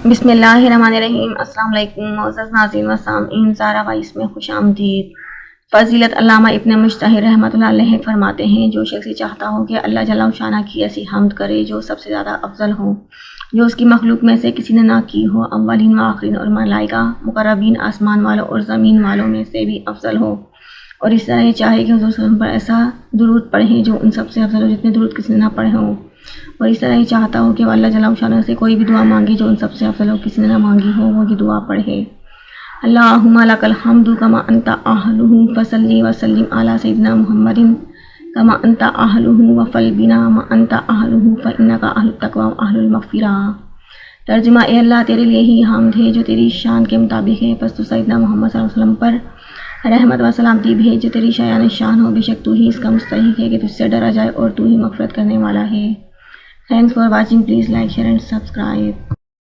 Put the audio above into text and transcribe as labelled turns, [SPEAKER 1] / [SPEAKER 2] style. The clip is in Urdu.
[SPEAKER 1] بسم اللہ الرحمن الرحیم۔ السلام علیکم معزز ناظرین و سامعین، زارا وائس میں خوش آمدید۔ فضیلت علامہ ابن مجتہد رحمۃ اللہ علیہ فرماتے ہیں، جو شخص چاہتا ہو کہ اللہ جل شانہ کی ایسی حمد کرے جو سب سے زیادہ افضل ہو، جو اس کی مخلوق میں سے کسی نے نہ کی ہو، اولین و آخرین اور ملائکہ مقربین، آسمان والوں اور زمین والوں میں سے بھی افضل ہو، اور اس طرح یہ چاہے کہ حضور صلی اللہ علیہ وسلم پر ایسا درود پڑھیں جو ان سب سے افضل ہو جتنے درود کسی نے نہ پڑھے ہوں، اور اس طرح یہ چاہتا ہو کہ وہ اللہ جل شانہ سے کوئی بھی دعا مانگے جو ان سب سے افضل ہو، کسی نے نہ مانگی ہو، وہ یہ دعا پڑھے: اللہم لک الحمد کما انت اہلہ فصلی وسلم علی سیدنا محمد کما انت اہلہ وفعل بنا ما انت اہلہ فانک اہل التقوی و اہل المغفرہ۔ ترجمہ: اے اللہ، تیرے لیے ہی حمد ہے جو تیری شان کے مطابق ہے، پس تو سیدنا محمد صلی اللہ علیہ وسلم پر رحمت و سلامتی بھیج جو تیری شایان شان ہو، بے شک تو ہی اس کا مستحق ہے کہ تجھ سے ڈرا جائے اور تو ہی مغفرت کرنے والا ہے۔ Thanks for watching. Please like, share and subscribe.